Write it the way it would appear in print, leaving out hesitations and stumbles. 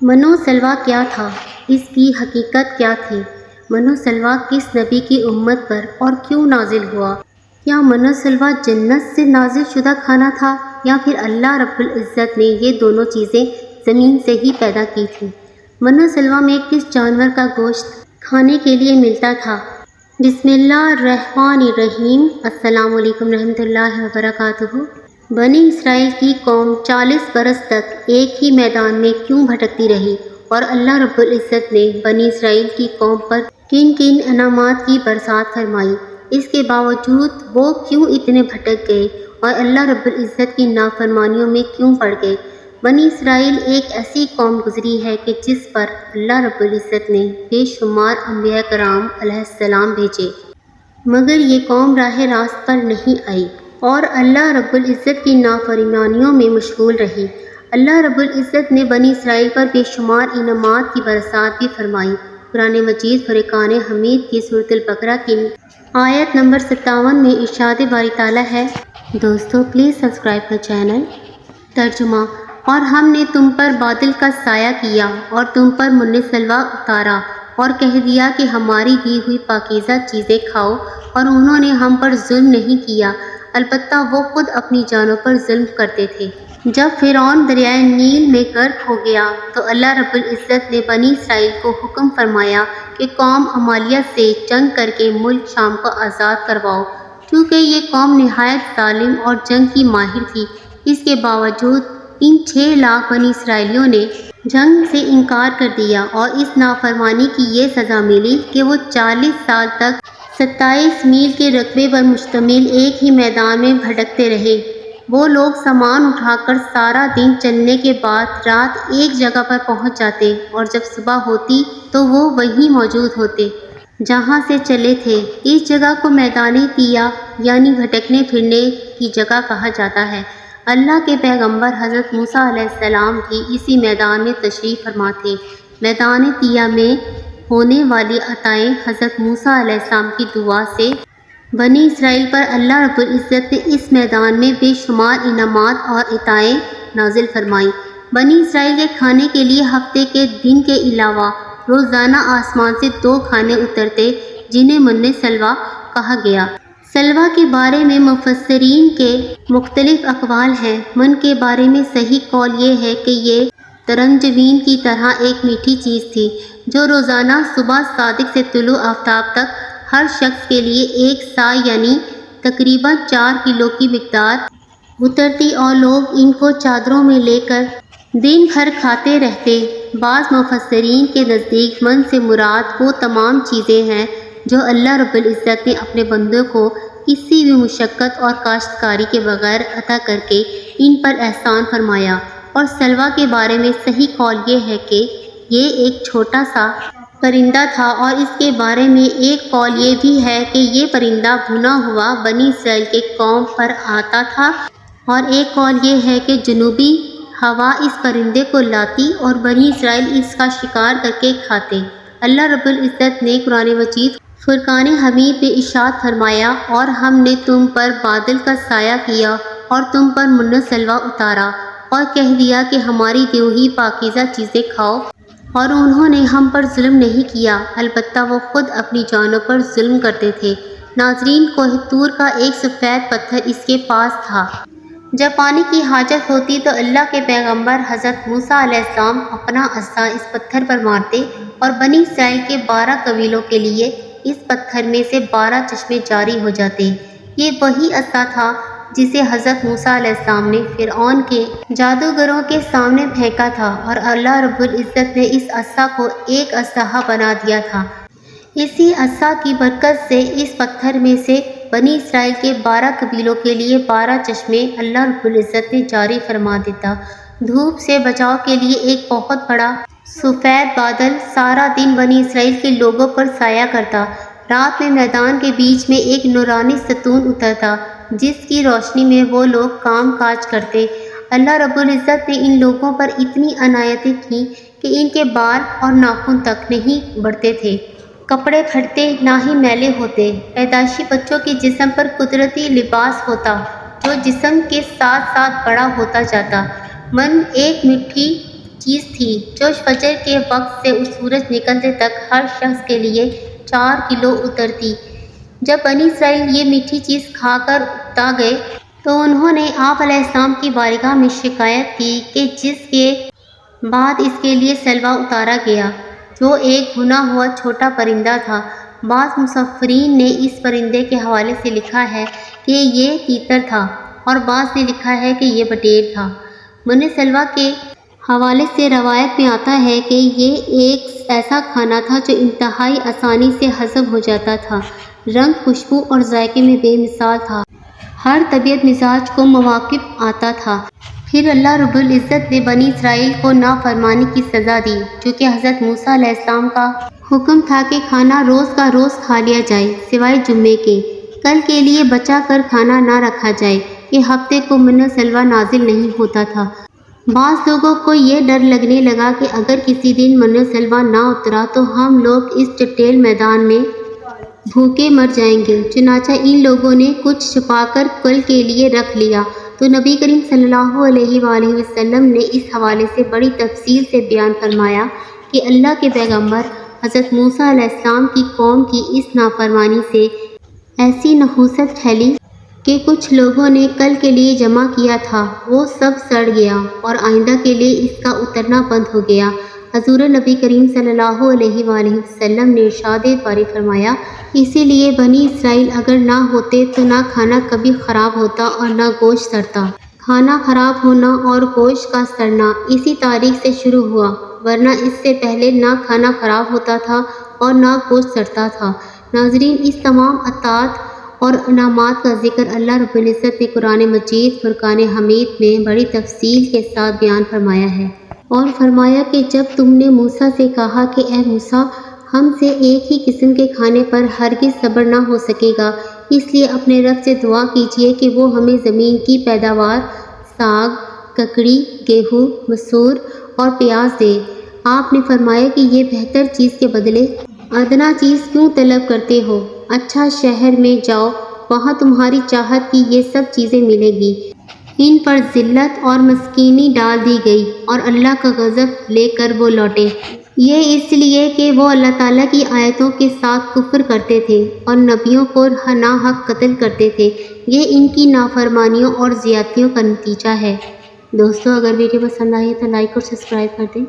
من و سلویٰ کیا تھا؟ اس کی حقیقت کیا تھی؟ من و سلویٰ کس نبی کی امت پر اور کیوں نازل ہوا؟ کیا من و سلویٰ جنت سے نازل شدہ کھانا تھا یا پھر اللہ رب العزت نے یہ دونوں چیزیں زمین سے ہی پیدا کی تھیں؟ من و سلویٰ میں کس جانور کا گوشت کھانے کے لیے ملتا تھا؟ بسم اللہ الرحمن الرحیم۔ السلام علیکم رحمۃ اللہ وبرکاتہ۔ بنی اسرائیل کی قوم 40 برس تک ایک ہی میدان میں کیوں بھٹکتی رہی اور اللہ رب العزت نے بنی اسرائیل کی قوم پر کن کن انعامات کی برسات فرمائی؟ اس کے باوجود وہ کیوں اتنے بھٹک گئے اور اللہ رب العزت کی نافرمانیوں میں کیوں پڑ گئے؟ بنی اسرائیل ایک ایسی قوم گزری ہے کہ جس پر اللہ رب العزت نے بے شمار انبیاء کرام علیہ السلام بھیجے، مگر یہ قوم راہ راست پر نہیں آئی اور اللہ رب العزت کی نافرمانیوں میں مشغول رہی۔ اللہ رب العزت نے بنی اسرائیل پر بے شمار انعامات کی برسات بھی فرمائی۔ قرآن مجید فرقان حمید کی سورۃ البقرہ کی آیت نمبر 57 میں ارشاد باری تعالیٰ ہے، دوستو پلیز سبسکرائب مائی چینل۔ ترجمہ: اور ہم نے تم پر بادل کا سایہ کیا اور تم پر من سلویٰ اتارا اور کہہ دیا کہ ہماری دی ہوئی پاکیزہ چیزیں کھاؤ، اور انہوں نے ہم پر ظلم نہیں کیا، البتہ وہ خود اپنی جانوں پر ظلم کرتے تھے۔ جب فرعون دریائے نیل میں غرق ہو گیا تو اللہ رب العزت نے بنی اسرائیل کو حکم فرمایا کہ قوم عمالیہ سے جنگ کر کے ملک شام کو آزاد کرواؤ۔ چونکہ یہ قوم نہایت ظالم اور جنگ کی ماہر تھی، اس کے باوجود ان 6 لاکھ بنی اسرائیلیوں نے جنگ سے انکار کر دیا اور اس نافرمانی کی یہ سزا ملی کہ وہ 40 سال تک 27 میل کے رقبے پر مشتمل ایک ہی میدان میں بھٹکتے رہے۔ وہ لوگ سامان اٹھا کر سارا دن چلنے کے بعد رات ایک جگہ پر پہنچ جاتے اور جب صبح ہوتی تو وہ وہیں موجود ہوتے جہاں سے چلے تھے۔ اس جگہ کو میدان طیہ یعنی بھٹکنے پھرنے کی جگہ کہا جاتا ہے۔ اللہ کے پیغمبر حضرت موسیٰ علیہ السلام بھی اسی میدان میں تشریف فرما تھے۔ میدان طیہ میں ہونے والی عطائیں حضرت موسیٰ علیہ السلام کی دعا سے بنی اسرائیل پر اللہ رب العزت نے اس میدان میں بے شمار انعامات اور عطائیں نازل فرمائیں۔ بنی اسرائیل کے کھانے کے لیے ہفتے کے دن کے علاوہ روزانہ آسمان سے 2 کھانے اترتے جنہیں من سلویٰ کہا گیا۔ سلویٰ کے بارے میں مفسرین کے مختلف اقوال ہیں۔ من کے بارے میں صحیح قول یہ ہے کہ یہ ترنجبین کی طرح ایک میٹھی چیز تھی جو روزانہ صبح صادق سے طلوع آفتاب تک ہر شخص کے لیے 1 سا یعنی تقریباً 4 کلو کی مقدار اترتی اور لوگ ان کو چادروں میں لے کر دن بھر کھاتے رہتے۔ بعض مفسرین کے نزدیک من سے مراد وہ تمام چیزیں ہیں جو اللہ رب العزت نے اپنے بندوں کو کسی بھی مشقت اور کاشتکاری کے بغیر عطا کر کے ان پر احسان فرمایا۔ اور سلویٰ کے بارے میں صحیح قول یہ ہے کہ یہ ایک چھوٹا سا پرندہ تھا، اور اس کے بارے میں ایک قول یہ بھی ہے کہ یہ پرندہ بھنا ہوا بنی اسرائیل کے قوم پر آتا تھا، اور ایک قول یہ ہے کہ جنوبی ہوا اس پرندے کو لاتی اور بنی اسرائیل اس کا شکار کر کے کھاتے۔ اللہ رب العزت نے قرآن مجید فرقان حمید میں ارشاد فرمایا، اور ہم نے تم پر بادل کا سایہ کیا اور تم پر من سلویٰ اتارا اور کہہ دیا کہ ہماری دی ہوئی پاکیزہ چیزیں کھاؤ، اور انہوں نے ہم پر ظلم نہیں کیا، البتہ وہ خود اپنی جانوں پر ظلم کرتے تھے۔ ناظرین، کوہ طور کا ایک سفید پتھر اس کے پاس تھا۔ جب پانی کی حاجت ہوتی تو اللہ کے پیغمبر حضرت موسیٰ علیہ السلام اپنا عصا اس پتھر پر مارتے اور بنی اسرائیل کے 12 قبیلوں کے لیے اس پتھر میں سے 12 چشمے جاری ہو جاتے۔ یہ وہی عصا تھا جسے حضرت موسیٰ علیہ السلام نے فرعون کے جادوگروں کے سامنے پھینکا تھا، اور اللہ رب العزت نے اس عصا کو ایک اسلحہ بنا دیا تھا۔ اسی عصا کی برکت سے اس پتھر میں سے بنی اسرائیل کے 12 قبیلوں کے لیے 12 چشمے اللہ رب العزت نے جاری فرما دیتا۔ دھوپ سے بچاؤ کے لیے ایک بہت بڑا سفید بادل سارا دن بنی اسرائیل کے لوگوں پر سایہ کرتا۔ رات میں میدان کے بیچ میں ایک نورانی ستون اترتا جس کی روشنی میں وہ لوگ کام کاج کرتے۔ اللہ رب العزت نے ان لوگوں پر اتنی عنایتیں کیں کہ ان کے بال اور ناخن تک نہیں بڑھتے تھے، کپڑے پھٹتے نہ ہی میلے ہوتے۔ پیدائشی بچوں کے جسم پر قدرتی لباس ہوتا جو جسم کے ساتھ ساتھ بڑا ہوتا جاتا۔ من ایک میٹھی چیز تھی جو فجر کے وقت سے سورج نکلنے تک ہر شخص کے لیے 4 کلو اترتی۔ جب بنی اسرائیل یہ میٹھی چیز کھا کر اکتا گئے تو انہوں نے آپ علیہ السلام کی بارگاہ میں شکایت کی کہ جس کے بعد اس کے لیے سلوہ اتارا گیا جو ایک بھنا ہوا چھوٹا پرندہ تھا۔ بعض مفسرین نے اس پرندے کے حوالے سے لکھا ہے کہ یہ تیتر تھا اور بعض نے لکھا ہے کہ یہ بٹیر تھا۔ من سلوہ کے حوالے سے روایت میں آتا ہے کہ یہ ایک ایسا کھانا تھا جو انتہائی آسانی سے ہضم ہو جاتا تھا، رنگ، خوشبو اور ذائقے میں بے مثال تھا، ہر طبیعت مزاج کو مواقف آتا تھا۔ پھر اللہ رب العزت نے بنی اسرائیل کو نافرمانی کی سزا دی، چونکہ حضرت موسیٰ علیہ السلام کا حکم تھا کہ کھانا روز کا روز کھا لیا جائے سوائے جمعے کے، کل کے لیے بچا کر کھانا نہ رکھا جائے کہ ہفتے کو من سلوہ نازل نہیں ہوتا تھا۔ بعض لوگوں کو یہ ڈر لگنے لگا کہ اگر کسی دن من سلوہ نہ اترا تو ہم لوگ اس چٹیل میدان میں بھوکے مر جائیں گے، چنانچہ ان لوگوں نے کچھ چھپا کر کل کے لیے رکھ لیا۔ تو نبی کریم صلی اللہ علیہ وآلہ وسلم نے اس حوالے سے بڑی تفصیل سے بیان فرمایا کہ اللہ کے پیغمبر حضرت موسیٰ علیہ السلام کی قوم کی اس نافرمانی سے ایسی نحوست پھیلی کہ کچھ لوگوں نے کل کے لیے جمع کیا تھا وہ سب سڑ گیا اور آئندہ کے لیے اس کا اترنا بند ہو گیا۔ حضور نبی کریم صلی اللہ علیہ وآلہ وسلم نے ارشاد باری فرمایا، اسی لیے بنی اسرائیل اگر نہ ہوتے تو نہ کھانا کبھی خراب ہوتا اور نہ گوشت سڑتا۔ کھانا خراب ہونا اور گوشت کا سڑنا اسی تاریخ سے شروع ہوا، ورنہ اس سے پہلے نہ کھانا خراب ہوتا تھا اور نہ گوشت سڑتا تھا۔ ناظرین، اس تمام اطاعت اور انعامات کا ذکر اللہ رب العزت نے قرآن مجید فرقان حمید میں بڑی تفصیل کے ساتھ بیان فرمایا ہے، اور فرمایا کہ جب تم نے موسیٰ سے کہا کہ اے موسیٰ، ہم سے ایک ہی قسم کے کھانے پر ہرگز صبر نہ ہو سکے گا، اس لیے اپنے رب سے دعا کیجیے کہ وہ ہمیں زمین کی پیداوار، ساگ، ککڑی، گیہوں، مسور اور پیاز دے۔ آپ نے فرمایا کہ یہ بہتر چیز کے بدلے ادنا چیز کیوں طلب کرتے ہو؟ اچھا، شہر میں جاؤ، وہاں تمہاری چاہت کی یہ سب چیزیں ملیں گی۔ ان پر ذلت اور مسکینی ڈال دی گئی اور اللہ کا غضب لے کر وہ لوٹے۔ یہ اس لیے کہ وہ اللہ تعالیٰ کی آیتوں کے ساتھ کفر کرتے تھے اور نبیوں کو ناحق قتل کرتے تھے۔ یہ ان کی نافرمانیوں اور زیادتیوں کا نتیجہ ہے۔ دوستو، اگر ویڈیو پسند آئی تو لائک اور سبسکرائب کر دیں۔